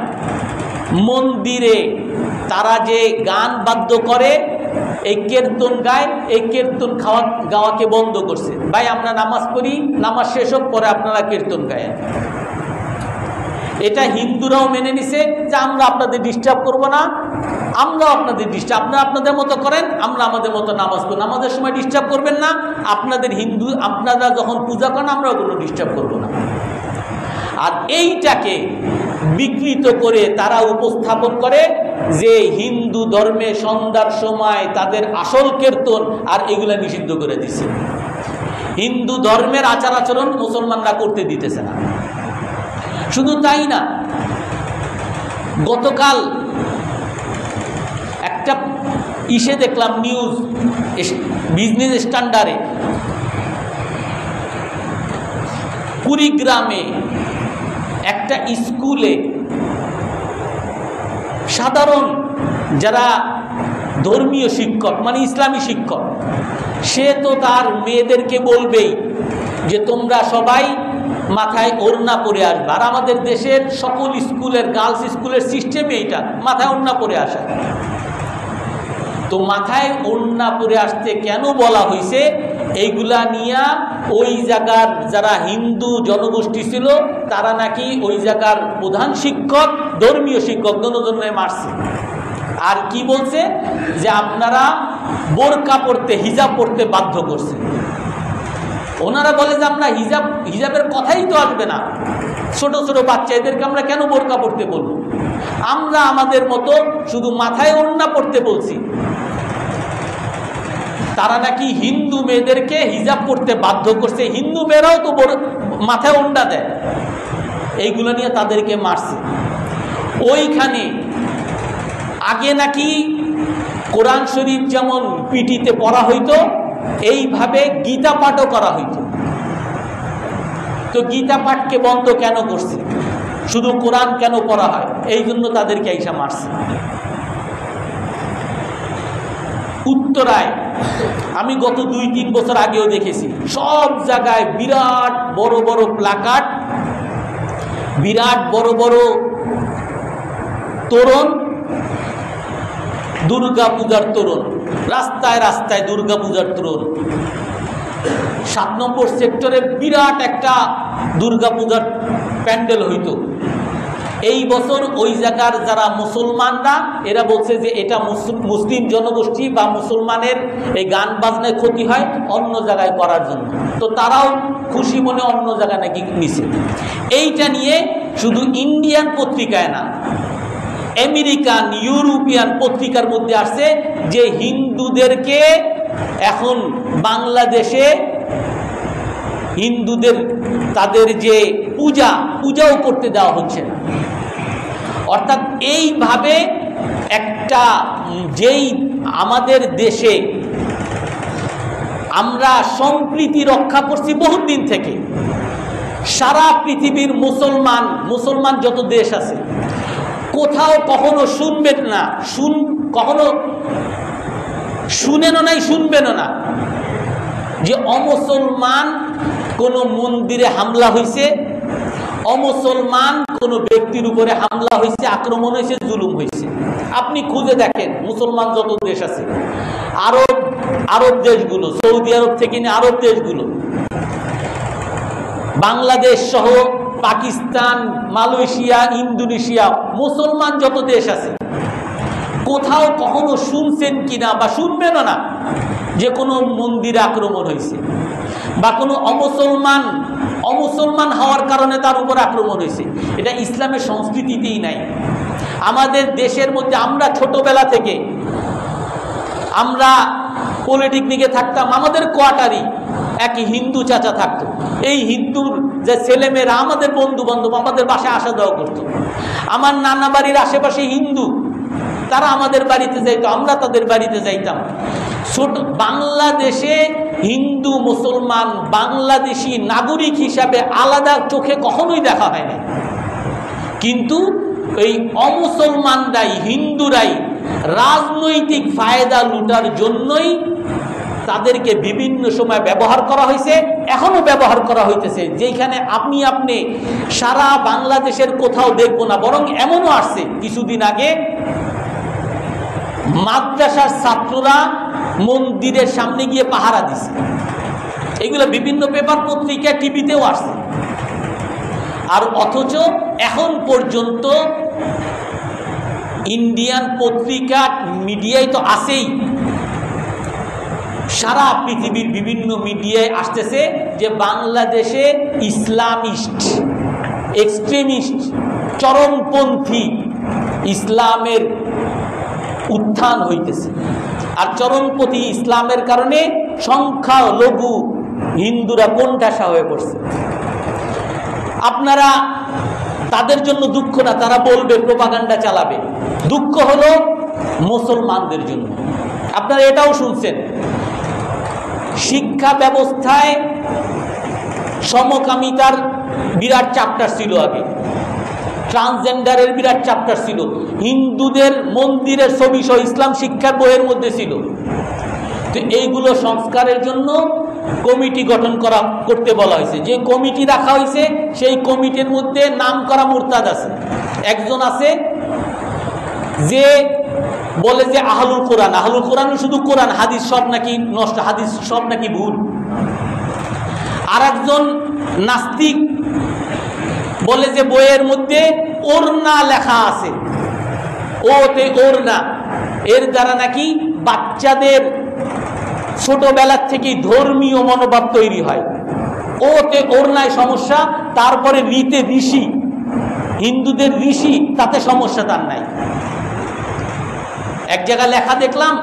মন্দিরে তারা যে গান বাদ্য করে, এই কীর্তন গায়, এই কীর্তন গাওয়াকে বন্ধ করছে। ভাই আমরা নামাজ পড়ি, নামাজ শেষ হোক, পরে আপনারা কীর্তন গায়েন। এটা হিন্দুরাও মেনে নিছে যে আমরা আপনাদের ডিস্টার্ব করব না, আমরাও আপনাদের ডিস্টার্ব, আপনারা আপনাদের মতো করেন, আমরা আমাদের মতো নামাজ পড়ি, নামাজের সময় ডিস্টার্ব করবেন না। আপনাদের হিন্দু, আপনারা যখন পূজা করেন আমরাও কোনো ডিস্টার্ব করব না। আর এইটাকে বিকৃত করে তারা উপস্থাপন করে যে হিন্দু ধর্মে সন্ধ্যার সময় তাদের আসল কীর্তন আর এগুলা নিষিদ্ধ করে দিছে। হিন্দু ধর্মের আচার আচরণ মুসলমানরা করতে দিতেছে না। শুধু তাই না, গতকাল একটা ইসে দেখলাম, নিউজ বিজনেস স্ট্যান্ডার্ডে, কুড়িগ্রামে একটা স্কুলে সাধারণ যারা ধর্মীয় শিক্ষক মানে ইসলামী শিক্ষক, সে তো তার মেয়েদেরকে বলবেই যে তোমরা সবাই মাথায় ওড়না পরে আসবে। আর আমাদের দেশের সকল স্কুলের গার্লস স্কুলের সিস্টেমে এটা মাথায় ওড়না পরে আসা। তো মাথায় ওড়না পরে আসতে কেন বলা হয়েছে, এইগুলা নিয়ে ওই জায়গার যারা হিন্দু জনগোষ্ঠী ছিল তারা নাকি ওই জায়গার প্রধান শিক্ষক, ধর্মীয় শিক্ষক দুজনে মারছে। আর কি বলছে যে আপনারা বোরকা পড়তে, হিজাব পড়তে বাধ্য করছে। ওনারা বলে যে আমরা হিজাবের কথাই তো আসবে না, ছোট ছোট বাচ্চা এদেরকে আমরা কেন বোরকা পড়তে বলবো, আমরা আমাদের মতো শুধু মাথায় ওড়না পড়তে বলছি। তারা নাকি হিন্দু মেয়েদেরকে হিজাব পড়তে বাধ্য করছে, হিন্দু মেয়েরাও তো মাথায় ওড়না দেয়, এইগুলো নিয়ে তাদেরকে মারছে। ওইখানে আগে নাকি কোরআন শরীফ যেমন পিটিতে পড়া হইতো, এইভাবে গীতা পাঠও করা হইতো। তো গীতা পাঠকে বন্ধ কেন করছে, শুধু কোরআন কেন পড়া হয়, এই জন্য তাদেরকে আইসা মারছে। উত্তরায় আমি গত 2-3 বছর আগেও দেখেছি, সব জায়গায় বিরাট বড় বড় প্লাকার্ড, বিরাট বড় বড় তোরণ, দুর্গা পূজার তোরণ, রাস্তায় রাস্তায় দুর্গা পূজার তোরণ। 7 নম্বর সেক্টরে বিরাট একটা দুর্গা পূজার প্যান্ডেল হইতো। এই বছর ওই জায়গার যারা মুসলমানরা এরা বলছে যে এটা মুসলিম জনগোষ্ঠী বা মুসলমানের এই গান বাজনায় ক্ষতি হয়, অন্য জায়গায় করার জন্য। তো তারাও খুশি মনে অন্য জায়গায় নাকি নিছে। এইটা নিয়ে শুধু ইন্ডিয়ান পত্রিকায় না, আমেরিকান, ইউরোপিয়ান পত্রিকার মধ্যে আসছে যে হিন্দুদেরকে এখন বাংলাদেশে হিন্দুদের তাদের যে পূজাও করতে দেওয়া হচ্ছে না। অর্থাৎ এইভাবে একটা যেই আমাদের দেশে আমরা সম্প্রীতি রক্ষা করছি বহুত দিন থেকে, সারা পৃথিবীর মুসলমান যত দেশ আছে কোথাও কখনো শুনবেন না, কখনো শুনেনও নাই, শুনবেনও না যে অমুসলমান কোনো মন্দিরে হামলা হয়েছে, অমুসলমান কোনো ব্যক্তির উপরে হামলা হয়েছে, আক্রমণ হয়েছে, জুলুম হয়েছে। আপনি খুঁজে দেখেন মুসলমান যত দেশ আছে, আরব দেশগুলো, সৌদি আরব থেকে নিয়ে আরব দেশগুলো, বাংলাদেশ সহ পাকিস্তান, মালয়েশিয়া, ইন্দোনেশিয়া, মুসলমান যত দেশ আছে, কোথাও কখনো শুনছেন কিনা বা শুনবেনও না যে কোনো মন্দিরে আক্রমণ হয়েছে বা কোনো অমুসলমান হওয়ার কারণে তার উপর আক্রমণ হয়েছে। এটা ইসলামের সংস্কৃতিতেই নাই। আমাদের দেশের মধ্যে আমরা ছোটবেলা থেকে আমরা পলিটেকনিকে থাকতাম, আমাদের কোয়ার্টারই এক হিন্দু চাচা থাকতো। এই হিন্দুর যে ছেলেমেয়েরা আমাদের বন্ধু বান্ধব আমাদের বাসায় আসা যাওয়া করতো। আমার নানা বাড়ির আশেপাশে হিন্দু, তারা আমাদের বাড়িতে যাইতো, আমরা তাদের বাড়িতে যাইতাম। ছোট বাংলাদেশে হিন্দু মুসলমান বাংলাদেশি নাগরিক হিসাবে আলাদা চোখে কখনোই দেখা হয় না। কিন্তু এই অমুসলমানরাই, হিন্দুরাই রাজনৈতিক ফায়দা লুটার জন্যই তাদেরকে বিভিন্ন সময় ব্যবহার করা হয়েছে, এখনো ব্যবহার করা হইতেছে। যেখানে আপনি সারা বাংলাদেশের কোথাও দেখবো না, বরং এমনও আসছে কিছুদিন আগে মাদ্রাসার ছাত্ররা মন্দিরের সামনে গিয়ে পাহারা দিছে। এগুলো বিভিন্ন পেপার পত্রিকা, টিভিতেও আসছে। আর অথচ এখন পর্যন্ত ইন্ডিয়ান পত্রিকা, মিডিয়ায় তো আছেই, সারা পৃথিবীর বিভিন্ন মিডিয়ায় আসতেছে যে বাংলাদেশে ইসলামিস্ট এক্সট্রিমিস্ট চরমপন্থী ইসলামের উত্থান হইতেছে। আর চরমপন্থী ইসলামের কারণে সংখ্যালঘু হিন্দুরা কোণঠাসা হয়ে পড়ছে। আপনারা তাদের জন্য দুঃখ না, তারা বলবে, প্রোপাগান্ডা চালাবে। দুঃখ হলো মুসলমানদের জন্য। আপনারা এটাও শুনছেন, শিক্ষা ব্যবস্থায় সমকামিতার বিরাট চ্যাপ্টার ছিল আগে, ট্রান্সজেন্ডারের বিরাট চ্যাপ্টার ছিল, হিন্দুদের মন্দিরের ছবি সহ ইসলাম শিক্ষার বইয়ের মধ্যে ছিল। তো এইগুলো সংস্কারের জন্য কমিটি গঠন করতে বলা হয়েছে। যে কমিটি রাখা হয়েছে সেই কমিটির মধ্যে নাম করা মুরতাদ আছে। একজন আছে যে বলে যে আহলুল কোরআন, আহলুল কোরআন শুধু কোরআন, হাদিস সব নাকি নষ্ট, হাদিস সব নাকি ভুল। আর একজন নাস্তিক বলে যে বইয়ের মধ্যে ওরনা লেখা আছে, ওতে ওরনা, এর দ্বারা নাকি বাচ্চাদের ছোটবেলার থেকেই ধর্মীয় মনোভাব তৈরি হয়। ওতে ওরনায় সমস্যা, তারপরে ঋতে ঋষি, হিন্দুদের ঋষি, তাতে সমস্যা তার নাই। এক জায়গায় লেখা দেখলাম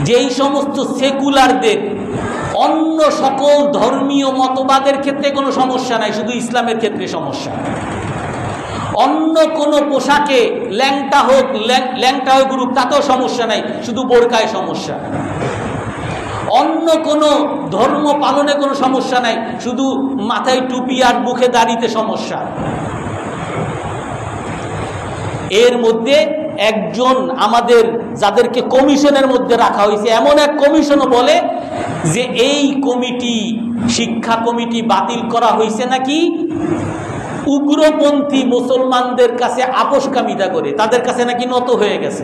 যে এই সমস্ত সেকুলারদের অন্য সকল ধর্মীয় মতবাদের ক্ষেত্রে কোনো সমস্যা নাই, শুধু ইসলামের ক্ষেত্রে সমস্যা। অন্য কোনো পোশাকে ল্যাংটা হোক, ল্যাংটা হয়ে ঘুরুক, তাতেও সমস্যা নাই, শুধু বোরকায় সমস্যা। অন্য কোনো ধর্ম পালনে কোনো সমস্যা নাই, শুধু মাথায় টুপি আর মুখে দাড়িতে সমস্যা। এর মধ্যে একজন আমাদের যাদেরকে কমিশনের মধ্যে রাখা হয়েছে, এমন এক কমিশনও বলে যে এই কমিটি, শিক্ষা কমিটি বাতিল করা হয়েছে নাকি উগ্রপন্থী মুসলমানদের কাছে আপোষকামিতা করে, তাদের কাছে নাকি নত হয়ে গেছে।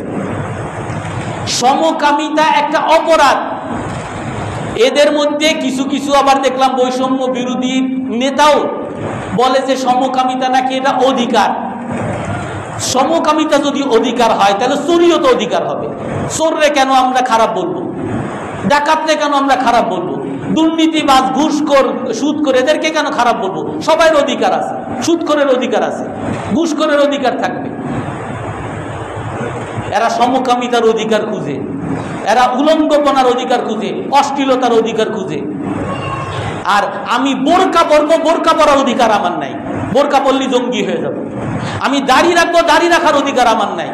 সমকামিতা একটা অপরাধ। এদের মধ্যে কিছু কিছু আবার দেখলাম বৈষম্য বিরোধী নেতাও বলে যে সমকামিতা নাকি এটা অধিকার। সমকামিতা যদি অধিকার হয় তাহলে চোরিও তো অধিকার হবে। চোররে কেন আমরা খারাপ বলবো? ডাকাতরে কেন আমরা খারাপ বলবো? দুর্নীতিবাজ, ঘুষখোর, সুদখোর, এদেরকে কেন খারাপ বলবো? সবার অধিকার আছে, সুদখোরের অধিকার আছে, ঘুষখোরের অধিকার থাকবে। এরা সমকামিতার অধিকার খুঁজে, এরা উলঙ্গপনার অধিকার খুঁজে, অশ্লীলতার অধিকার খুঁজে। আর আমি বোরকা পরবো, বোরকা পরার অধিকার আমার নাই, বোরকা পরলে জঙ্গি হয়ে যাব। আমি দাড়ি রাখবো, দাড়ি রাখার অধিকার আমার নাই।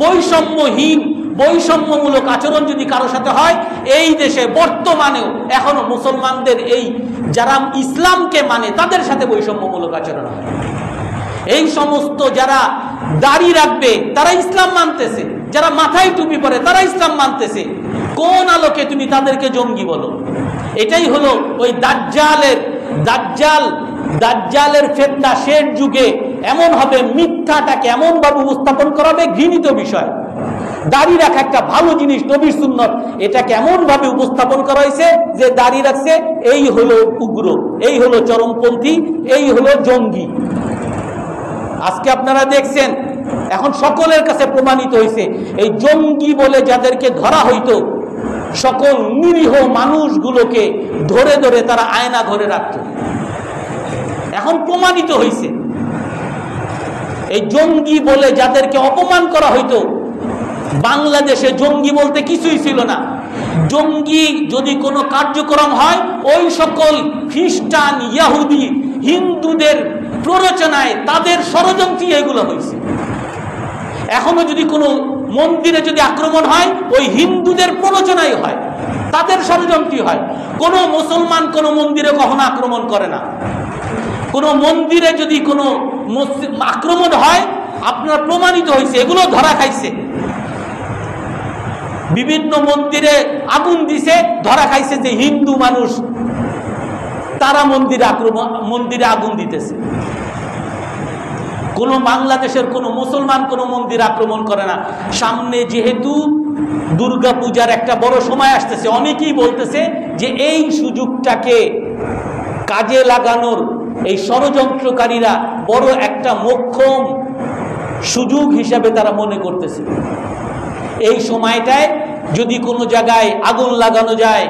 বৈষম্যহীন, বৈষম্যমূলক আচরণ যদি কারো সাথে হয়, এই দেশে বর্তমানেও এখনো মুসলমানদের এই যারা ইসলামকে মানে তাদের সাথে বৈষম্যমূলক আচরণ হয়। এই সমস্ত যারা দাড়ি রাখবে তারা ইসলাম মানতেছে, যারা মাথায় টুপি পরে তারা ইসলাম মানতেছে। কোন আলোকে তুমি তাদেরকে জঙ্গি বলো? এটাই হলো ওই দাজ্জালের ফিতনা। শেষ যুগে এমন হবে, মিথ্যাটাকে এমন ভাবে উপস্থাপন করা হবে, ঘৃণিত বিষয়। দাড়ি রাখা একটা ভালো জিনিস, নবীর সুন্নত, এটাকে এমন ভাবে উপস্থাপন করা হয়েছে যে দাড়ি রাখছে এই হলো উগ্র, এই হলো চরমপন্থী, এই হলো জঙ্গি। আজকে আপনারা দেখছেন এখন সকলের কাছে প্রমাণিত হয়েছে, এই জঙ্গি বলে যাদেরকে ধরা হইতো, সকল নিরীহ মানুষগুলোকে ধরে ধরে তারা আয়না ঘরে রাখত। এখন প্রমাণিত হয়েছে এই জঙ্গি বলে যাদেরকে অপমান করা হইতো, বাংলাদেশে জঙ্গি বলতে কিছুই ছিল না। জঙ্গি যদি কোনো কার্যক্রম হয়, ওই সকল খ্রিস্টান, ইহুদি, হিন্দুদের প্ররোচনায়, তাদের ষড়যন্ত্রে এগুলো হয়েছে। এখনো যদি কোনো মন্দিরে যদি আক্রমণ হয়, ওই হিন্দুদের প্ররোচনাই হয়, তাদের ষড়যন্ত্রী হয়। কোনো মুসলমান কোনো মন্দিরে কখনো আক্রমণ করে না। কোনো মন্দিরে যদি কোনো আক্রমণ হয়, আপনার প্রমাণিত হয়েছে এগুলো ধরা খাইছে। বিভিন্ন মন্দিরে আগুন দিছে, ধরা খাইছে যে হিন্দু মানুষ, তারা মন্দিরে আগুন দিতেছে। কোনো বাংলাদেশের কোনো মুসলমান কোনো মন্দির আক্রমণ করে না। সামনে যেহেতু দুর্গা পূজার একটা বড় সময় আসতেছে, অনেকেই বলতেছে যে এই সুযোগটাকে কাজে লাগানোর এই ষড়যন্ত্রকারীরা বড় একটা মোক্ষম সুযোগ হিসাবে তারা মনে করতেছে। এই সময়টায় যদি কোনো জায়গায় আগুন লাগানো যায়,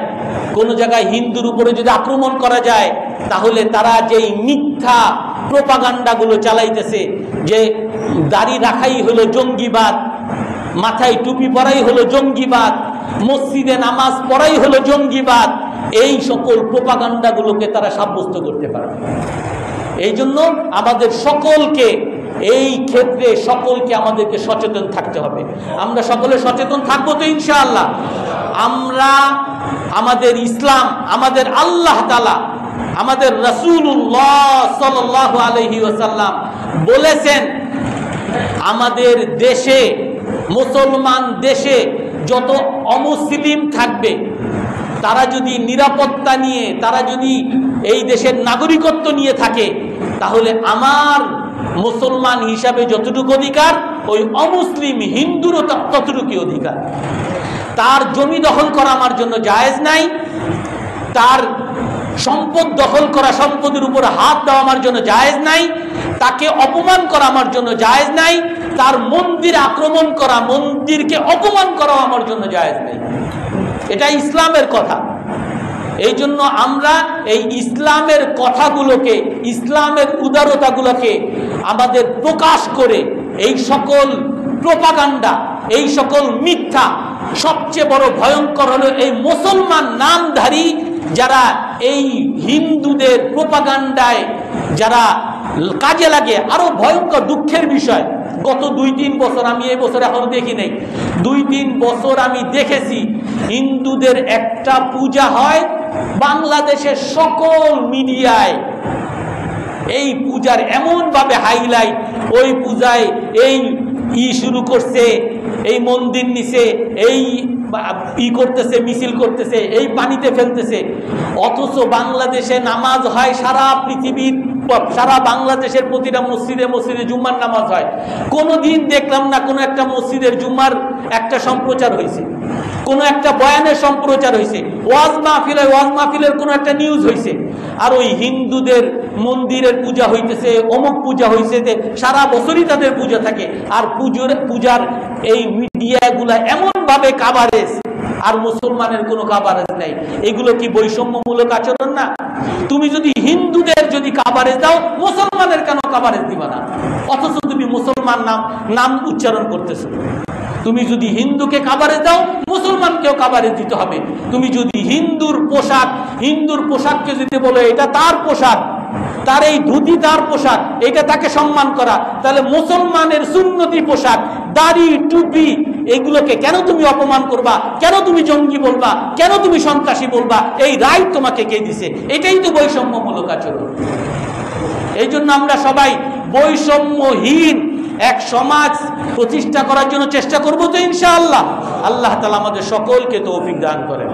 কোনো জায়গায় হিন্দুর উপরে যদি আক্রমণ করা যায়, তাহলে তারা যেই মিথ্যা প্রোপাগান্ডাগুলো চালাইতেছে যে দাড়ি রাখাই হলো জঙ্গিবাদ, মাথায় টুপি পরাই হলো জঙ্গিবাদ, মসজিদে নামাজ পড়াই হলো জঙ্গিবাদ, এই সকল প্রোপাগান্ডাগুলোকে তারা সাব্যস্ত করতে পারবে। এই জন্য আমাদের সকলকে এই ক্ষেত্রে আমাদেরকে সচেতন থাকতে হবে। আমরা সকলে সচেতন থাকবো তো ইনশাআল্লাহ। আমরা আমাদের ইসলাম, আমাদের আল্লাহ তাআলা, আমাদের রাসূলুল্লাহ সাল্লাল্লাহু আলাইহি ওয়াসাল্লাম বলেছেন, আমাদের দেশে, মুসলমান দেশে যত অমুসলিম থাকবে তারা যদি নিরাপত্তা নিয়ে, তারা যদি এই দেশের নাগরিকত্ব নিয়ে থাকে, তাহলে আমার মুসলমান হিসাবে যতটুকু অধিকার, ওই অমুসলিম হিন্দুরও ততটুকু অধিকার। তার জমি দখল করা আমার জন্য জায়েজ নাই, তার সম্পদ দখল করা, সম্পদের উপর হাত দেওয়া আমার জন্য জায়েজ নাই, তাকে অপমান করা আমার জন্য জায়েজ নাই, তার মন্দির আক্রমণ করা, মন্দিরকে অপমান করা আমার জন্য জায়েজ নাই। এটা ইসলামের কথা। এই জন্য আমরা এই ইসলামের কথাগুলোকে, ইসলামের উদারতাগুলোকে আমাদের প্রকাশ করে এই সকল প্রোপাগান্ডা, এই সকল মিথ্যা, সবচেয়ে বড় ভয়ঙ্কর হলো এই মুসলমান নামধারী যারা এই হিন্দুদের প্রোপাগান্ডায় যারা কাজে লাগে। আরো ভয়ঙ্কর দুঃখের বিষয়, গত 2-3 বছর, আমি এই বছর এখনো দেখি নাই, 2-3 বছর আমি দেখেছি হিন্দুদের একটা পূজা হয়, বাংলাদেশের সকল মিডিয়ায় এই পূজার এমন ভাবে হাইলাইট, ওই পূজায় এই শুরু করছে, এই মন্দির নিচে এই করতেছে, মিছিল করতেছে, এই পানিতে ফেলতেছে। অথচ বাংলাদেশে নামাজ হয়, সারা পৃথিবীর, সারা বাংলাদেশের প্রতিটা মসজিদে মসজিদে জুম্মার নামাজ হয়। কোনোদিন দেখলাম না কোনো একটা মসজিদের জুম্মার একটা সম্প্রচার হয়েছে, কোনো একটা বয়ানের সম্প্রচার হয়েছে, ওয়াজ মাহফিলের কোনো একটা নিউজ হয়েছে। আর ওই হিন্দুদের মন্দিরের পূজা হইতেছে, অমুক পূজা হয়েছে, সারা বছরই তাদের পূজা থাকে। আর পূজার এই মিডিয়াগুলা এমন ভাবে কাভারেজ, আর মুসলমানের কোনো কাভারেজ নাই। এগুলো কি বৈষম্যমূলক আচরণ না? তুমি যদি হিন্দুদের যদি কাভারেজ দাও, মুসলমানের কেন কাভারেজ দিবা না? অথচ তুমি মুসলমান নাম উচ্চারণ করতেছো। তুমি যদি হিন্দুকে কাভারেজ দাও, মুসলমানকেও কাভারেজ দিতে হবে। তুমি যদি হিন্দুর পোশাককে যদি বলো এটা তার পোশাক, তার এই ধুতি তার পোশাক, এটা তাকে সম্মান করা, তাহলে মুসলমানের সুন্নতি পোশাক, দাড়ি, টুপি, এগুলোকে কেন তুমি অপমান করবা? কেন তুমি জঙ্গি বলবা? কেন তুমি সন্ত্রাসী বলবা? এই রাইট তোমাকে কে দিছে? এটাই তো বৈষম্যমূলক আচরণ। এই জন্য আমরা সবাই বৈষম্যহীন এক সমাজ প্রতিষ্ঠা করার জন্য চেষ্টা করবো তো ইনশাআল্লাহ। আল্লাহ তাআলা আমাদের সকলকে তৌফিক দান করেন।